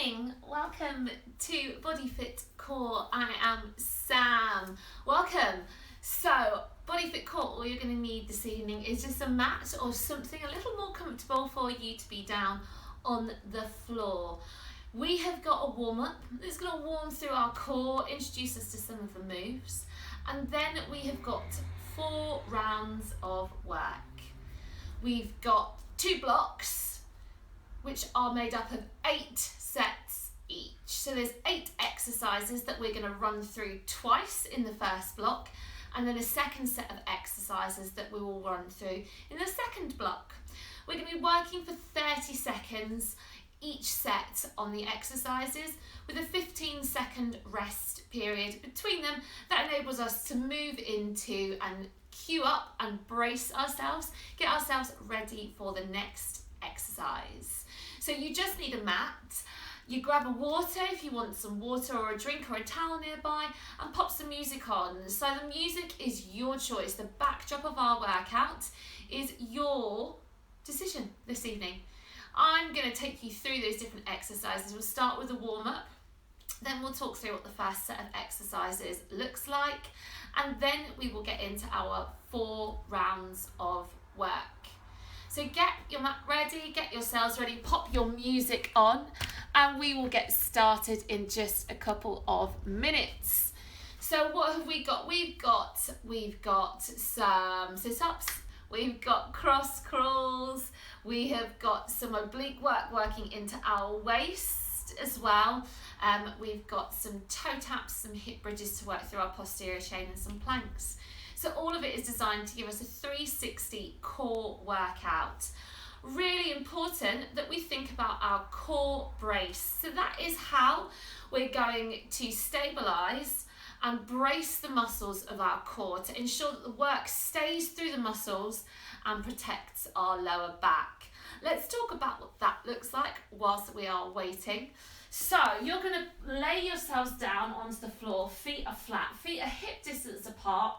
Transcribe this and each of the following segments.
morning, welcome to BodyFIT Core. I am Sam. Welcome. So, BodyFIT Core, all you're going to need this evening is just a mat or something a little more comfortable for you to be down on the floor. We have got a warm-up that's going to warm through our core, introduce us to some of the moves, and then we have got 4 rounds of work. We've got 2 blocks which are made up of 8 sets each. So there's 8 exercises that we're going to run through twice in the first block, and then a second set of exercises that we will run through in the second block. We're going to be working for 30 seconds each set on the exercises with a 15-second rest period between them. That enables us to move into and cue up and brace ourselves, get ourselves ready for the next exercise. So you just need a mat. You grab a water if you want some water or a drink or a towel nearby, and pop some music on. So the music is your choice. The backdrop of our workout is your decision this evening. I'm going to take you through those different exercises. We'll start with a warm-up, then we'll talk through what the first set of exercises looks like, and then we will get into our 4 rounds of work. So get your mat ready, get yourselves ready, pop your music on, and we will get started in just a couple of minutes. So what have we got? We've got some sit-ups, we've got cross crawls, we have got some oblique work working into our waist as well. We've got some toe taps, some hip bridges to work through our posterior chain, and some planks. So all of it is designed to give us a 360 core workout. Really important that we think about our core brace. So that is how we're going to stabilise and brace the muscles of our core to ensure that the work stays through the muscles and protects our lower back. Let's talk about what that looks like whilst we are waiting. So you're going to lay yourselves down onto the floor, feet are flat, feet are hip distance apart.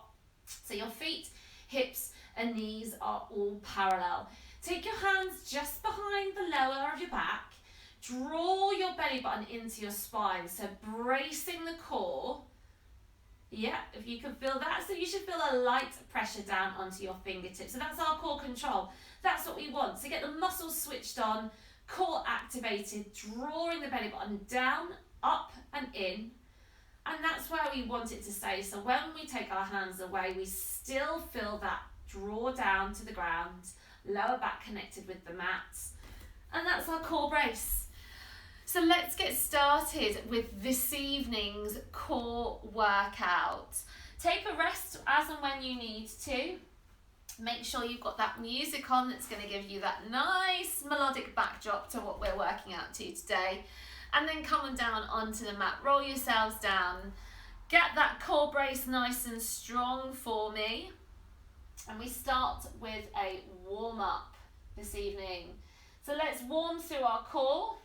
So your feet, hips and knees are all parallel. Take your hands just behind the lower of your back. Draw your belly button into your spine, so bracing the core. Yeah, if you can feel that. So you should feel a light pressure down onto your fingertips. So that's our core control. That's what we want. So get the muscles switched on, core activated, drawing the belly button down, up and in. And that's where we want it to stay. So when we take our hands away, we still feel that draw down to the ground, lower back connected with the mat. And that's our core brace. So let's get started with this evening's core workout. Take a rest as and when you need to. Make sure you've got that music on that's going to give you that nice melodic backdrop to what we're working out to today. And then come on down onto the mat, roll yourselves down, get that core brace nice and strong for me. And we start with a warm-up this evening. So let's warm through our core.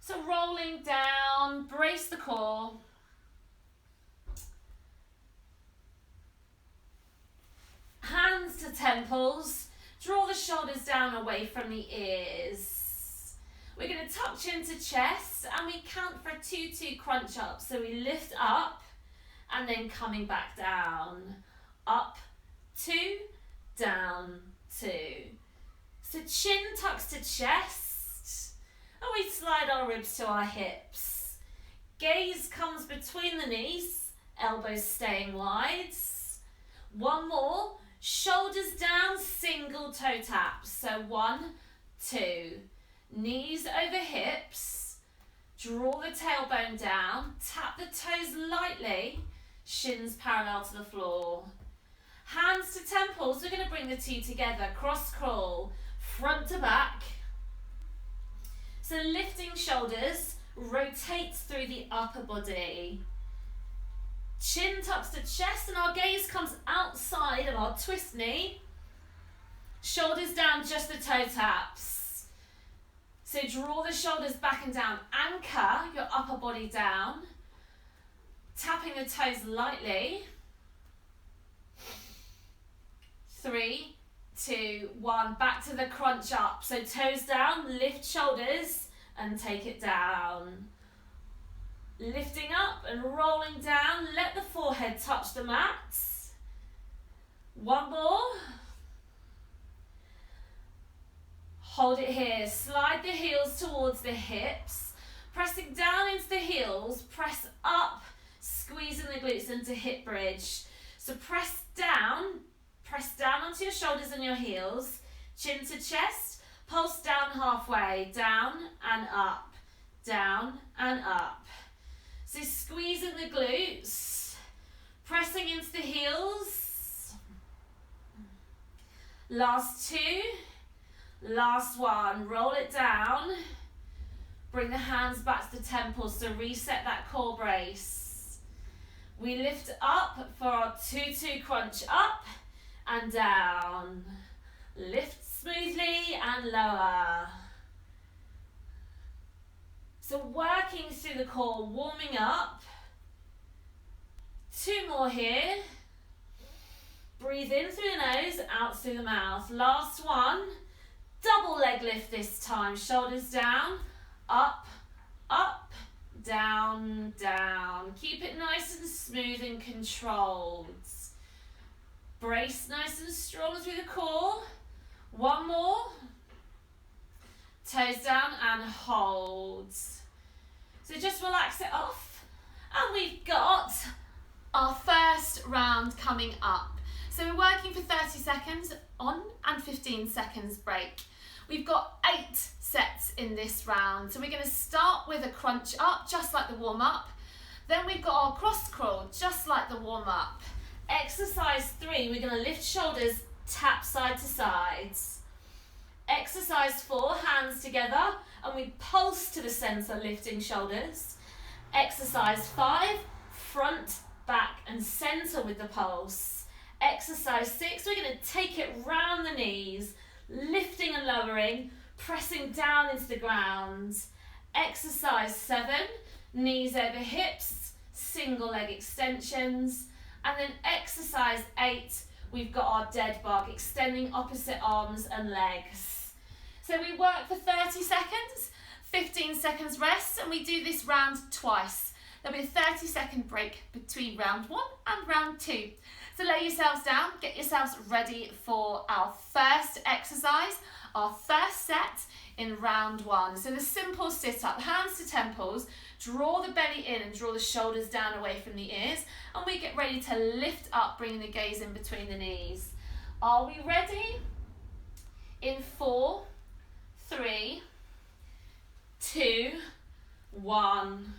So rolling down, brace the core. Hands to temples, draw the shoulders down away from the ears. We're going to tuck chin to chest, and we count for a 2-2 crunch up. So we lift up and then coming back down. Up, 2, down, 2. So chin tucks to chest, and we slide our ribs to our hips. Gaze comes between the knees, elbows staying wide. One more, shoulders down, single toe taps. So 1, 2. Knees over hips, draw the tailbone down, tap the toes lightly, shins parallel to the floor. Hands to temples, we're going to bring the 2 together, cross crawl, front to back. So lifting shoulders, rotate through the upper body. Chin tucks to chest and our gaze comes outside of our twist knee. Shoulders down, just the toe taps. So draw the shoulders back and down, anchor your upper body down, tapping the toes lightly. 3, 2, 1, back to the crunch up. So toes down, lift shoulders, and take it down. Lifting up and rolling down, let the forehead touch the mat. One more. Hold it here, slide the heels towards the hips, pressing down into the heels, press up, squeezing the glutes into hip bridge. So press down onto your shoulders and your heels, chin to chest, pulse down halfway, down and up, down and up. So squeezing the glutes, pressing into the heels. Last two. Last one, roll it down, bring the hands back to the temples, so reset that core brace. We lift up for our 2-2 crunch, up and down. Lift smoothly and lower. So working through the core, warming up. 2 more here. Breathe in through the nose, out through the mouth. Last one. Double leg lift this time, shoulders down, up, up, down, down. Keep it nice and smooth and controlled. Brace nice and strong through the core. One more. Toes down and hold. So just relax it off. And we've got our first round coming up. So we're working for 30 seconds on and 15 seconds break. We've got 8 sets in this round. So we're going to start with a crunch up, just like the warm up. Then we've got our cross crawl, just like the warm up. Exercise 3, we're going to lift shoulders, tap side to sides. Exercise 4, hands together, and we pulse to the center, lifting shoulders. Exercise 5, front, back, and center with the pulse. Exercise 6, we're going to take it round the knees, lifting and lowering, pressing down into the ground. Exercise 7, knees over hips, single leg extensions. And then exercise 8, we've got our dead bug, extending opposite arms and legs. So we work for 30 seconds, 15 seconds rest, and we do this round twice. There'll be a 30-second break between round 1 and round 2. So lay yourselves down, get yourselves ready for our first exercise, our first set in round 1. So the simple sit-up, hands to temples, draw the belly in and draw the shoulders down away from the ears, and we get ready to lift up, bringing the gaze in between the knees. Are we ready? In 4, 3, 2, 1.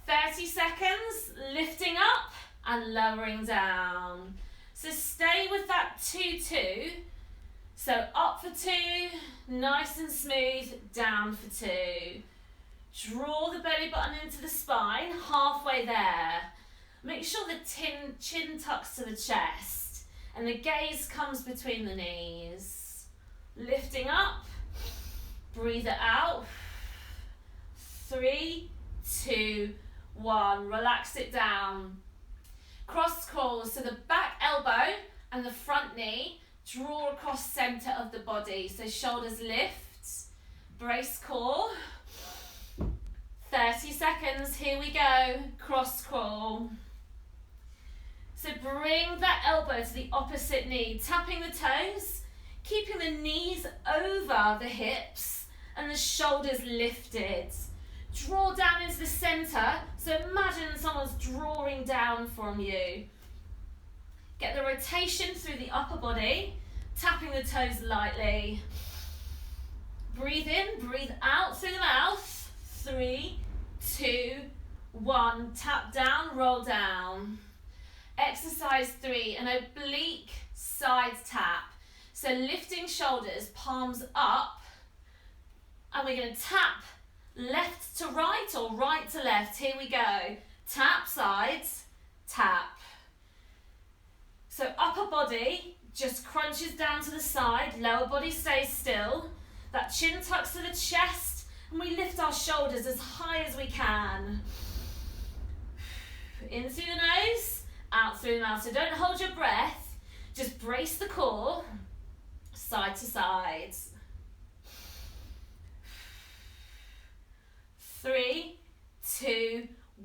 30 seconds, lifting up and lowering down. So stay with that 2-2. So up for 2, nice and smooth, down for 2. Draw the belly button into the spine, halfway there. Make sure the chin tucks to the chest and the gaze comes between the knees. Lifting up, breathe it out. 3, 2, 1. Relax it down. Cross crawls, so the back elbow and the front knee draw across center of the body. So shoulders lift, brace core. 30 seconds, here we go, cross crawl. So bring that elbow to the opposite knee, tapping the toes, keeping the knees over the hips and the shoulders lifted. Draw down into the center, so imagine someone's drawing down from you. Get the rotation through the upper body, tapping the toes lightly. Breathe in, breathe out through the mouth. 3, 2, 1. Tap down, roll down. Exercise 3, an oblique side tap. So lifting shoulders, palms up, and we're going to tap left to right or right to left. Here we go. Tap sides, tap. So upper body just crunches down to the side, lower body stays still. That chin tucks to the chest, and we lift our shoulders as high as we can. In through the nose, out through the mouth. So don't hold your breath, just brace the core, side to side.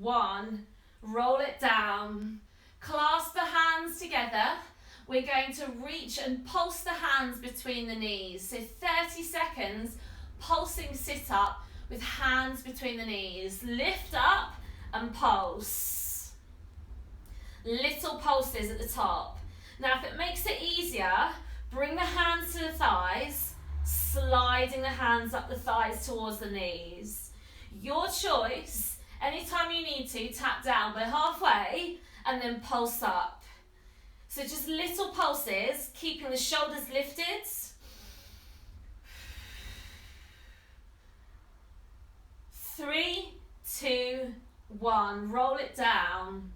1. Roll it down. Clasp the hands together. We're going to reach and pulse the hands between the knees. So 30 seconds, pulsing sit up with hands between the knees. Lift up and pulse. Little pulses at the top. Now if it makes it easier, bring the hands to the thighs, sliding the hands up the thighs towards the knees. Your choice. Anytime you need to, tap down by halfway and then pulse up. So just little pulses, keeping the shoulders lifted. 3, 2, 1. Roll it down.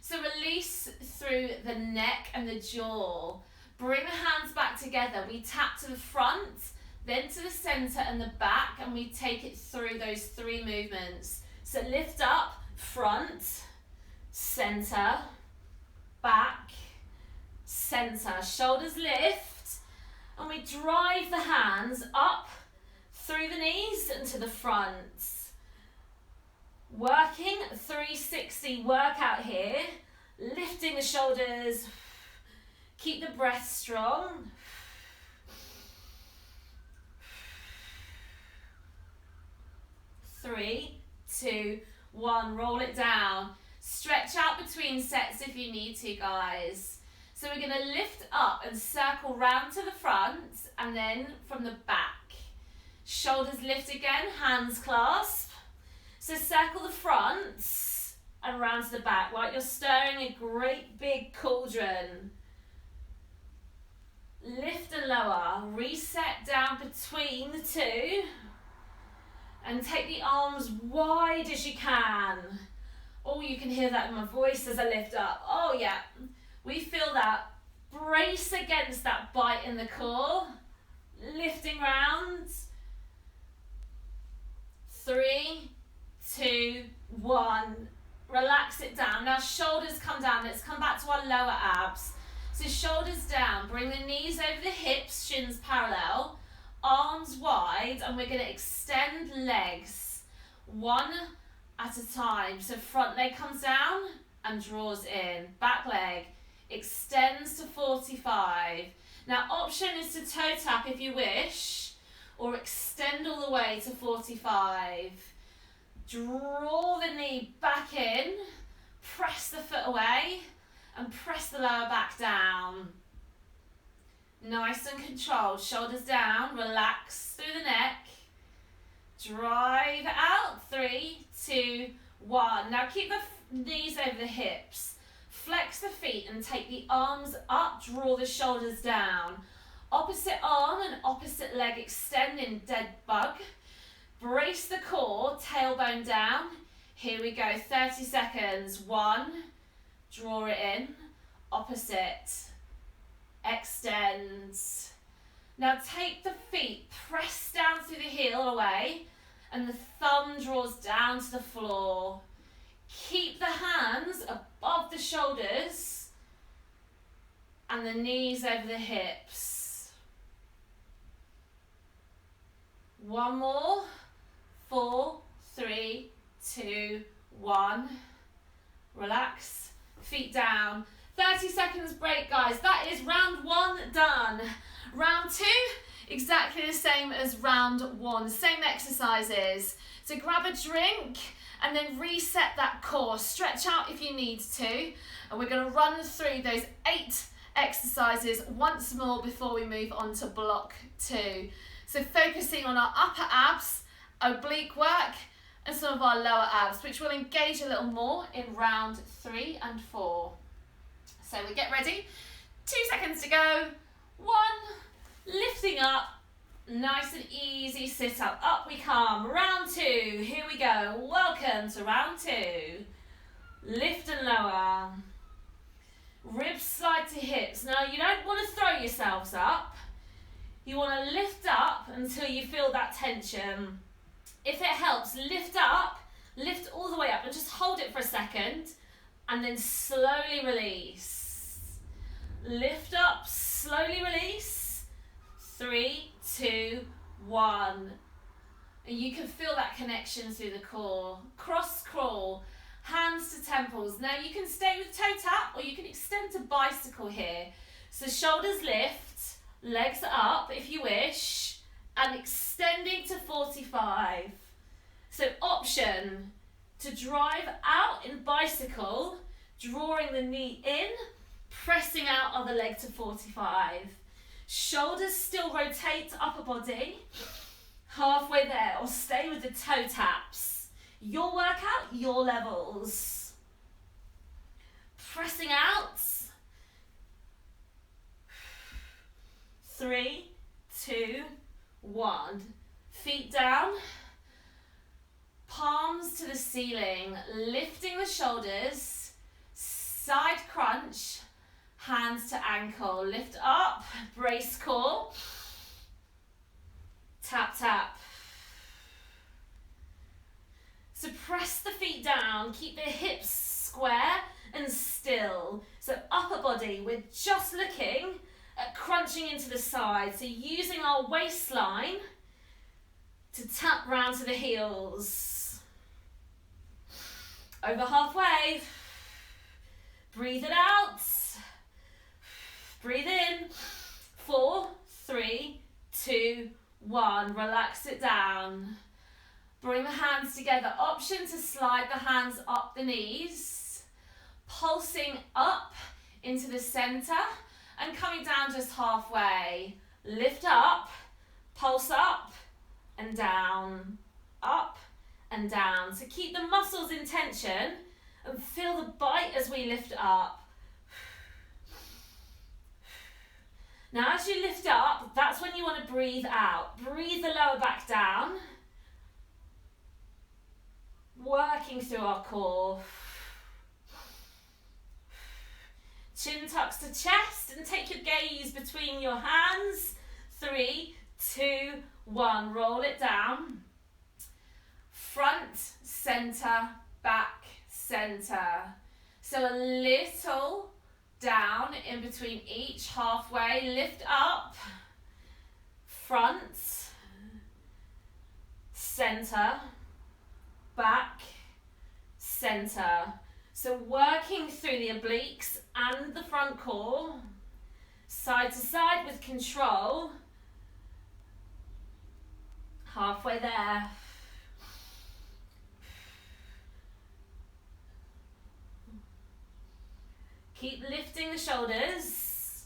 So release through the neck and the jaw. Bring the hands back together. We tap to the front, then to the center and the back, and we take it through those 3 movements. So lift up, front, center, back, center. Shoulders lift, and we drive the hands up through the knees and to the front. Working 360 workout here, lifting the shoulders. Keep the breath strong. 3, 2, 1. Roll it down. Stretch out between sets if you need to, guys. So we're going to lift up and circle round to the front and then from the back. Shoulders lift again, hands clasp. So circle the front and round to the back, like you're stirring a great big cauldron. Lift and lower, reset down between the 2 and take the arms wide as you can. Oh, you can hear that in my voice as I lift up. Oh yeah, we feel that. Brace against that bite in the core. Lifting round. 3, 2, 1. Relax it down. Now shoulders come down. Let's come back to our lower abs. So shoulders down. Bring the knees over the hips, shins parallel. Arms wide, and we're going to extend legs. 1 at a time. So front leg comes down and draws in. Back leg extends to 45. Now option is to toe tap if you wish, or extend all the way to 45. Draw the knee back in, press the foot away, and press the lower back down. Nice and controlled. Shoulders down, relax through the neck. Drive it out. 3, 2, 1. Now keep the knees over the hips. Flex the feet and take the arms up. Draw the shoulders down. Opposite arm and opposite leg extend in dead bug. Brace the core, tailbone down. Here we go, 30 seconds. 1, draw it in, opposite, extend. Now take the feet, press down through the heel away, and the thumb draws down to the floor. Keep the hands above the shoulders and the knees over the hips. 1 more. 4, 3, 2, 1. Relax, feet down. 30 seconds break, guys. That is round 1 done. Round 2, exactly the same as round 1. Same exercises. So grab a drink and then reset that core. Stretch out if you need to. And we're going to run through those 8 exercises once more before we move on to block 2. So focusing on our upper abs, oblique work, and some of our lower abs, which we'll engage a little more in round 3 and 4. So we get ready. 2 seconds to go. 1, lifting up, nice and easy sit up. Up we come. Round 2, here we go. Welcome to round 2. Lift and lower. Ribs slide to hips. Now you don't want to throw yourselves up. You want to lift up until you feel that tension. If it helps, lift up, lift all the way up and just hold it for a second and then slowly release. Lift up, slowly release. 3, 2, 1. And you can feel that connection through the core. Cross crawl, hands to temples. Now you can stay with toe tap or you can extend to bicycle here. So shoulders lift, legs up if you wish, and extending to 45. So option to drive out in bicycle, drawing the knee in, pressing out other leg to 45. Shoulders still rotate to upper body, halfway there, or stay with the toe taps. Your workout, your levels. Pressing out. 3, 2, 1. Feet down. Palms to the ceiling, lifting the shoulders, side crunch, hands to ankle, lift up, brace core, tap tap. So press the feet down, keep the hips square and still. So upper body, we're just looking at crunching into the side, so using our waistline to tap round to the heels. Over halfway. Breathe it out. Breathe in. 4, 3, 2, 1. Relax it down. Bring the hands together. Option to slide the hands up the knees. Pulsing up into the center and coming down just halfway. Lift up, pulse up and down, up and down. So keep the muscles in tension and feel the bite as we lift up. Now as you lift up, that's when you want to breathe out. Breathe the lower back down. Working through our core. Chin tucks to chest and take your gaze between your hands. 3, 2, 1. Roll it down. Front, center, back, center. So a little down in between each, halfway. Lift up. Front, center, back, center. So working through the obliques and the front core, side to side with control. Halfway there. Keep lifting the shoulders.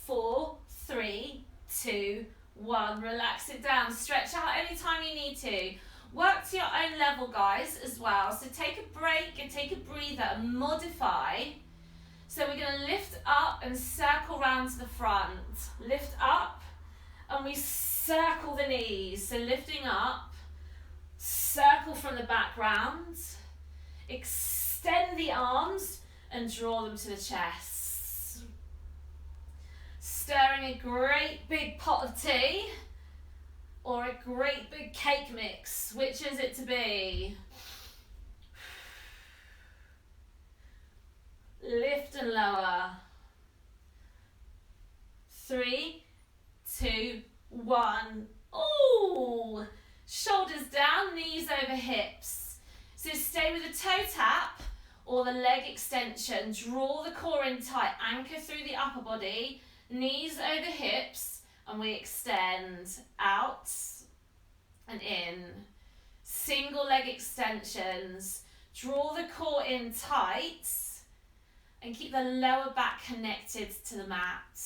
4, 3, 2, 1. Relax it down. Stretch out anytime you need to. Work to your own level, guys, as well. So take a break and take a breather and modify. So we're going to lift up and circle round to the front. Lift up and we circle the knees. So lifting up, circle from the back round. Extend the arms and draw them to the chest. Stirring a great big pot of tea. Or a great big cake mix. Which is it to be? Lift and lower. 3, 2, 1. Ooh! Shoulders down, knees over hips. So stay with the toe tap or the leg extension. Draw the core in tight. Anchor through the upper body. Knees over hips. And we extend out and in. Single leg extensions. Draw the core in tight and keep the lower back connected to the mat.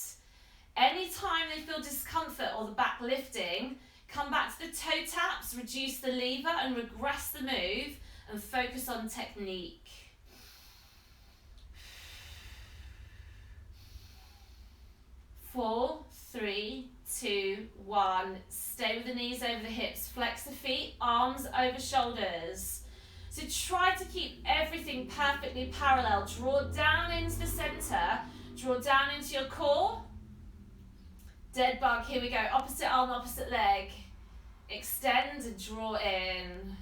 Anytime they feel discomfort or the back lifting, come back to the toe taps, reduce the lever and regress the move and focus on technique. 4, 3, 2, 1. Stay with the knees over the hips. Flex the feet, arms over shoulders. So try to keep everything perfectly parallel. Draw down into the center. Draw down into your core. Dead bug. Here we go. Opposite arm, opposite leg. Extend and draw in.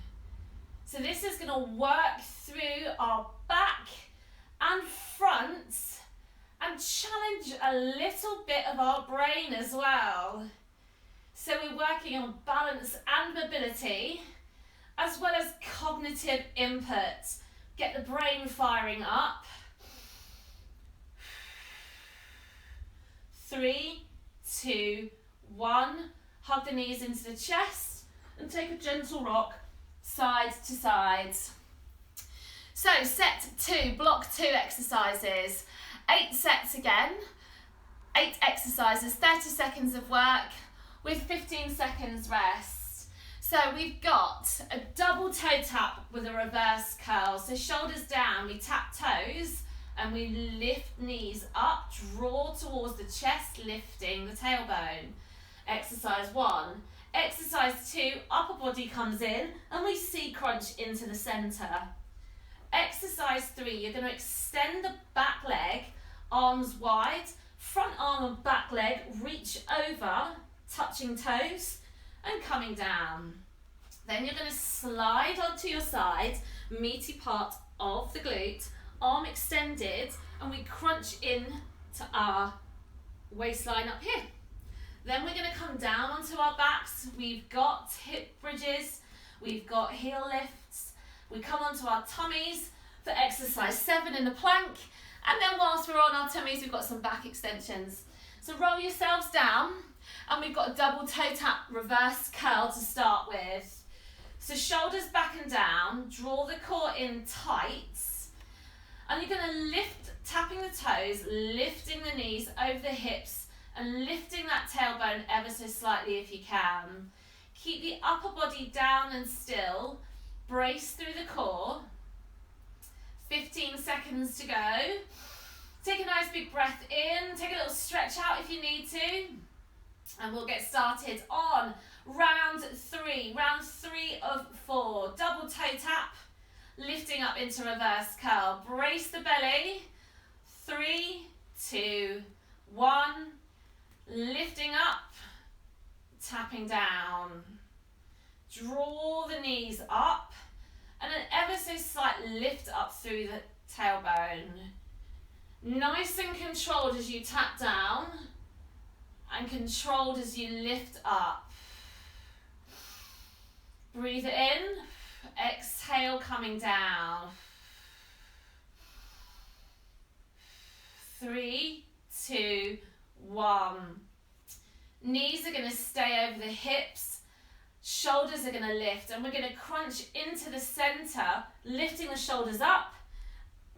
So this is going to work through our back and front and challenge a little bit of our brain as well. So we're working on balance and mobility, as well as cognitive input. Get the brain firing up. 3, 2, 1. Hug the knees into the chest and take a gentle rock side to side. So set 2, block 2 exercises. 8 sets again. 8 exercises, 30 seconds of work with 15 seconds rest. So we've got a double toe tap with a reverse curl. So shoulders down, we tap toes and we lift knees up, draw towards the chest, lifting the tailbone. Exercise 1. Exercise 2, upper body comes in and we C-crunch into the centre. Exercise 3, you're going to extend the back leg, arms wide, front arm and back leg reach over, touching toes and coming down. Then you're going to slide onto your side, meaty part of the glute, arm extended, and we crunch in to our waistline up here. Then we're going to come down onto our backs. We've got hip bridges, we've got heel lifts. We come onto our tummies for exercise 7 in the plank. And then whilst we're on our tummies, we've got some back extensions. So roll yourselves down, and we've got a double toe tap reverse curl to start with. So shoulders back and down, draw the core in tight, and you're going to lift, tapping the toes, lifting the knees over the hips, and lifting that tailbone ever so slightly if you can. Keep the upper body down and still, brace through the core. 15 seconds to go. Take a nice big breath in, take a little stretch out if you need to, and we'll get started on round 3 of 4. Double toe tap, lifting up into reverse curl. Brace the belly. 3, 2, 1. Lifting up, tapping down. Draw the knees up, and an ever so slight lift up through the tailbone. Nice and controlled as you tap down, and controlled as you lift up. Breathe it in, exhale coming down. 3, 2, 1. Knees are going to stay over the hips. Shoulders are going to lift, and we're going to crunch into the centre, lifting the shoulders up,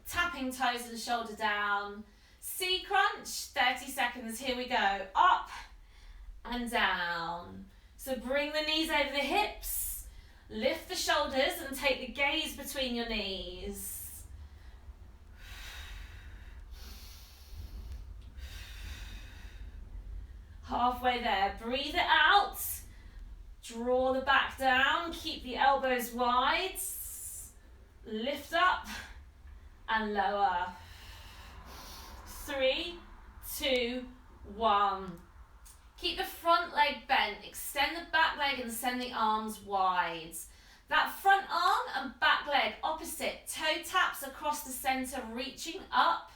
tapping toes and shoulder down. C-crunch, 30 seconds, here we go. Up and down. So bring the knees over the hips, lift the shoulders and take the gaze between your knees. Halfway there, breathe it out. Draw the back down, keep the elbows wide, lift up and lower. 3, 2, 1. Keep the front leg bent, extend the back leg and send the arms wide. That front arm and back leg opposite, toe taps across the centre, reaching up.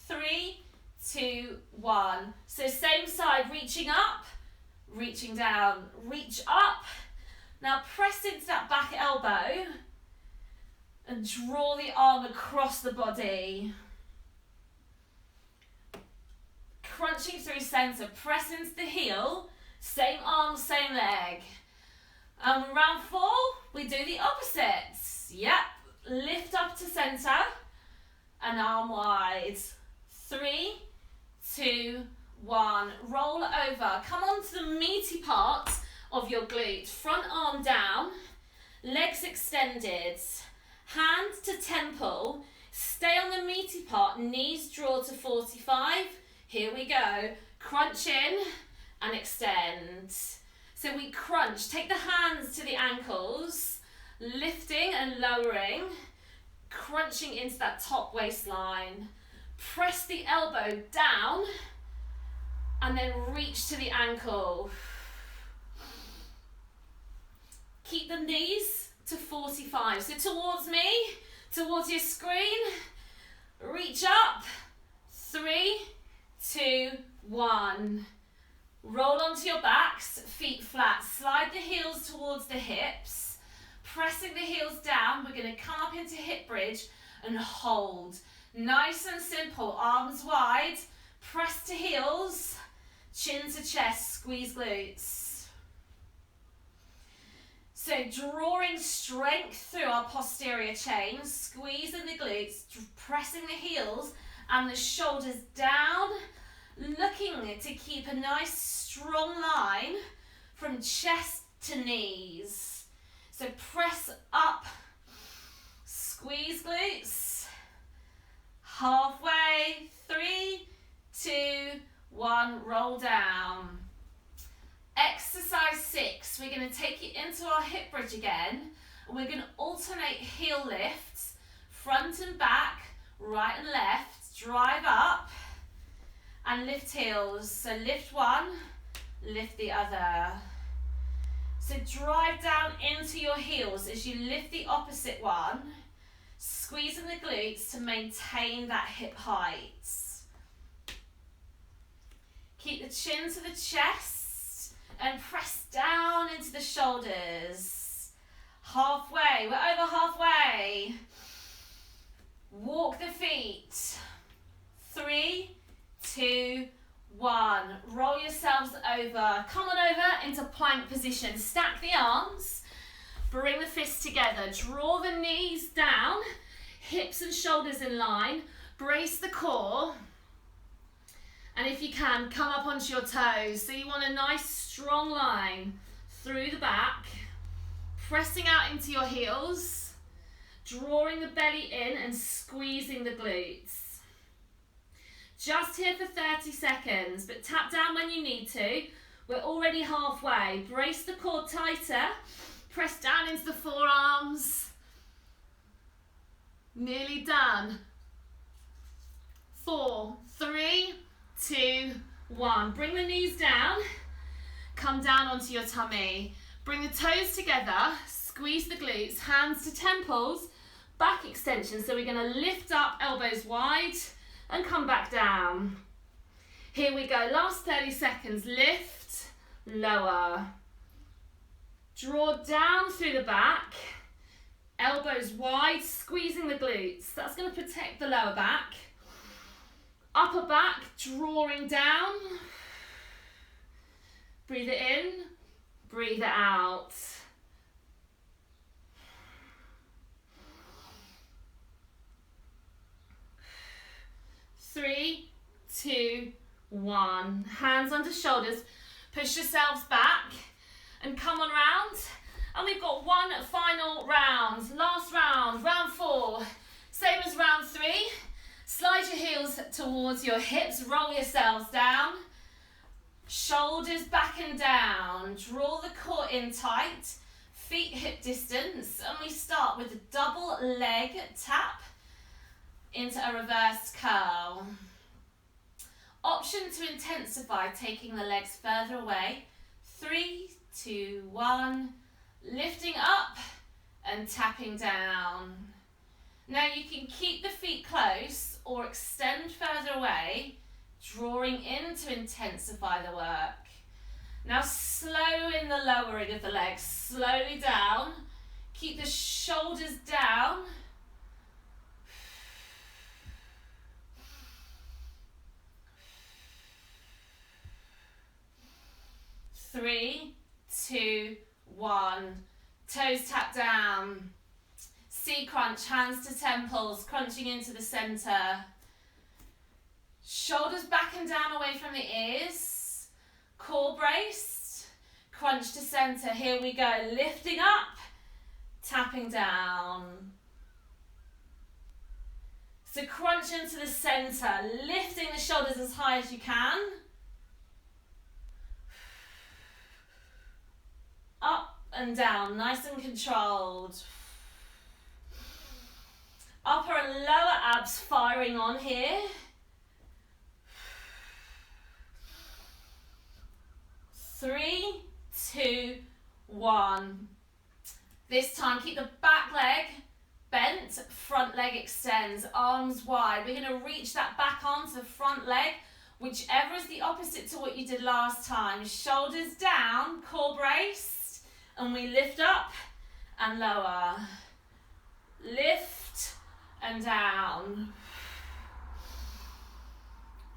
3, 2, 1. So same side, reaching up, reaching down, reach up. Now press into that back elbow and draw the arm across the body. Crunching through centre, press into the heel, same arm, same leg. And round 4, we do the opposites. Yep, lift up to centre and arm wide. 3, 2, 1, roll over. Come on to the meaty part of your glute. Front arm down, legs extended, hand to temple. Stay on the meaty part, knees draw to 45. Here we go. Crunch in and extend. So we crunch. Take the hands to the ankles, lifting and lowering, crunching into that top waistline. Press the elbow down and then reach to the ankle. Keep the knees to 45. So towards me, towards your screen. Reach up. 3, 2, 1. Roll onto your backs, feet flat. Slide the heels towards the hips. Pressing the heels down, we're going to come up into hip bridge and hold. Nice and simple, arms wide. Press to heels, chin to chest, squeeze glutes. So drawing strength through our posterior chain, squeezing the glutes, pressing the heels and the shoulders down, looking to keep a nice strong line from chest to knees. So press up, squeeze glutes, halfway, 3, 2, 1, roll down. Exercise 6, we're going to take it into our hip bridge again. We're going to alternate heel lifts, front and back, right and left, drive up and lift heels. So lift one, lift the other. So drive down into your heels as you lift the opposite one, squeezing the glutes to maintain that hip height. Keep the chin to the chest and press down into the shoulders. Halfway, we're over halfway. Walk the feet. 3, 2, 1. Roll yourselves over. Come on over into plank position. Stack the arms. Bring the fists together. Draw the knees down. Hips and shoulders in line. Brace the core. And if you can, come up onto your toes. So you want a nice strong line through the back. Pressing out into your heels. Drawing the belly in and squeezing the glutes. Just here for 30 seconds, but tap down when you need to. We're already halfway. Brace the core tighter. Press down into the forearms. Nearly done. 4, 3, 2, 1. Bring the knees down. Come down onto your tummy. Bring the toes together. Squeeze the glutes. Hands to temples. Back extension. So we're going to lift up, elbows wide, and come back down. Here we go. Last 30 seconds. Lift, lower. Draw down through the back. Elbows wide, squeezing the glutes. That's going to protect the lower back. Upper back, drawing down. Breathe it in, breathe it out. 3, 2, 1. Hands under shoulders. Push yourselves back and come on round. And we've got one final round. Last round, round 4. Same as round 3. Slide your heels towards your hips. Roll yourselves down. Shoulders back and down. Draw the core in tight. Feet hip distance. And we start with a double leg tap into a reverse curl. Option to intensify, taking the legs further away. 3, 2, 1. Lifting up and tapping down. Now you can keep the feet close or extend further away, drawing in to intensify the work. Now slow in the lowering of the legs, slowly down. Keep the shoulders down. Three, 2, 1. Toes tap down. C crunch, hands to temples, crunching into the center. Shoulders back and down away from the ears. Core braced. Crunch to center. Here we go. Lifting up, tapping down. So crunch into the center, lifting the shoulders as high as you can. Up and down, nice and controlled. Upper and lower abs firing on here. 3, 2, 1. This time keep the back leg bent, front leg extends, arms wide. We're going to reach that back arm to the front leg whichever is the opposite to what you did last time. Shoulders down, core braced, and we lift up and lower. Lift and down.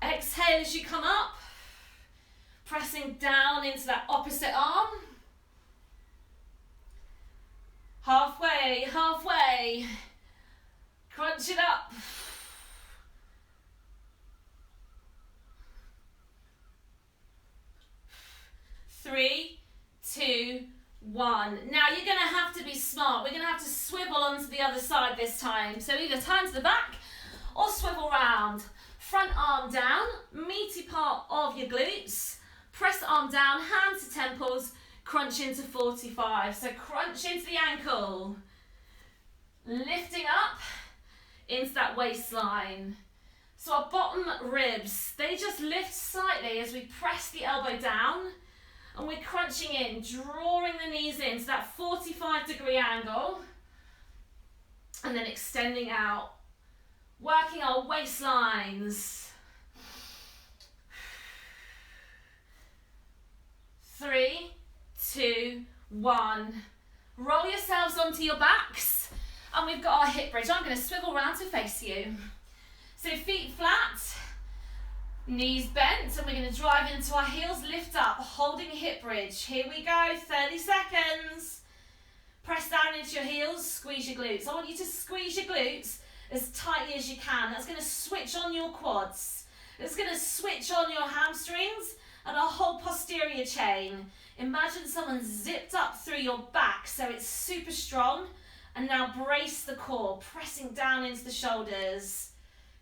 Exhale as you come up, pressing down into that opposite arm. Halfway, halfway. Crunch it up. 3, 2, 1. Now you're going to have to be smart. We're going to have to swivel onto the other side this time. So either turn to the back or swivel round. Front arm down, meaty part of your glutes. Press the arm down, hands to temples, crunch into 45. So crunch into the ankle. Lifting up into that waistline. So our bottom ribs, they just lift slightly as we press the elbow down. And we're crunching in, drawing the knees into that 45-degree angle. And then extending out. Working our waistlines. 3, 2, 1. Roll yourselves onto your backs. And we've got our hip bridge. I'm going to swivel round to face you. So feet flat, knees bent, and we're going to drive into our heels, lift up, holding hip bridge. Here we go, 30 seconds. Press down into your heels, squeeze your glutes. I want you to squeeze your glutes as tightly as you can. That's going to switch on your quads. It's going to switch on your hamstrings and our whole posterior chain. Imagine someone zipped up through your back so it's super strong. And now brace the core, pressing down into the shoulders.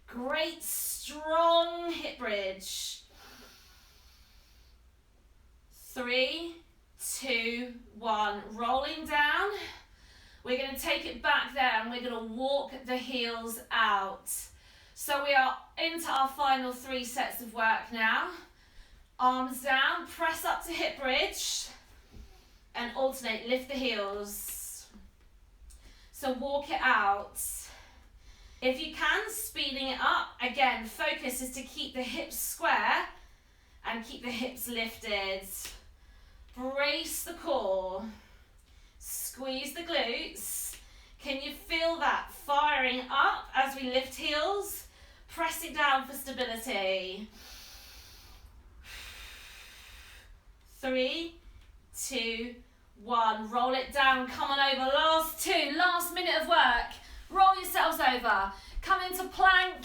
Great, strong hip bridge. 3, 2, 1. Rolling down. We're going to take it back there and we're going to walk the heels out. So we are into our final 3 sets of work now. Arms down, press up to hip bridge and alternate, lift the heels. So walk it out. If you can, speeding it up. Again, focus is to keep the hips square and keep the hips lifted. Brace the core. Squeeze the glutes. Can you feel that firing up as we lift heels? Pressing down for stability. 3, 2, 1. Roll it down. Come on over. Last 2. Last minute of work. Roll yourselves over. Come into plank.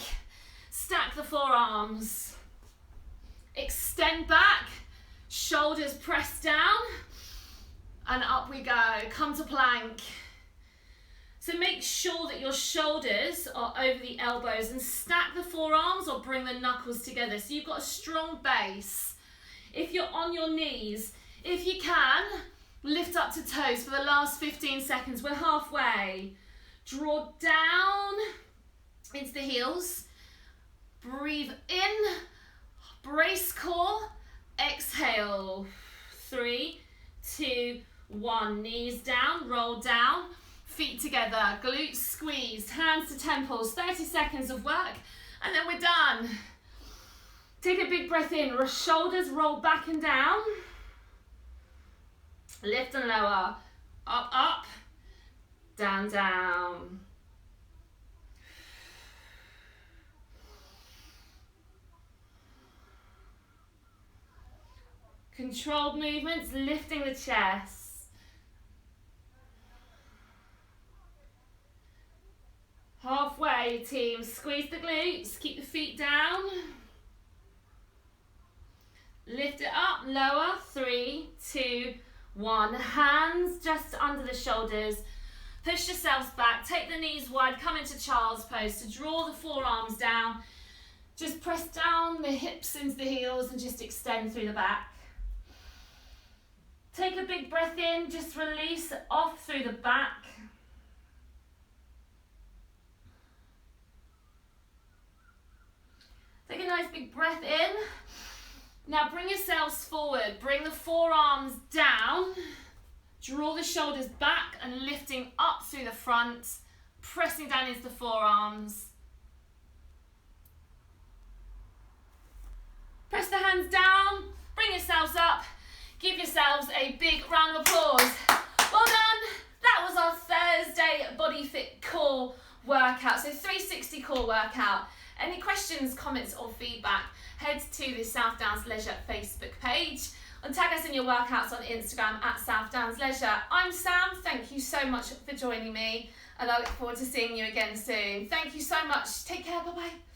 Stack the forearms. Extend back. Shoulders press down. And up we go. Come to plank. So make sure that your shoulders are over the elbows and stack the forearms or bring the knuckles together so you've got a strong base. If you're on your knees, if you can, lift up to toes for the last 15 seconds. We're halfway. Draw down into the heels. Breathe in. Brace core. Exhale. 3, 2, 1. Knees down. Roll down. Feet together. Glutes squeezed. Hands to temples. 30 seconds of work. And then we're done. Take a big breath in. Shoulders roll back and down. Lift and lower. Up, up. Down, down. Controlled movements, lifting the chest. Halfway, team. Squeeze the glutes, keep the feet down. Lift it up, lower. 3, 2, 1. Hands just under the shoulders. Push yourselves back, take the knees wide, come into child's pose to draw the forearms down. Just press down the hips into the heels and just extend through the back. Take a big breath in, just release off through the back. Take a nice big breath in. Now bring yourselves forward, bring the forearms down. Draw the shoulders back and lifting up through the front, pressing down into the forearms. Press the hands down, bring yourselves up, give yourselves a big round of applause. Well done. That was our Thursday BodyFIT Core workout, so 360 core workout. Any questions, comments or feedback, head to the South Downs Leisure Facebook page and tag us in your workouts on Instagram at South Downs Leisure. I'm Sam, thank you so much for joining me and I look forward to seeing you again soon. Thank you so much, take care, bye bye.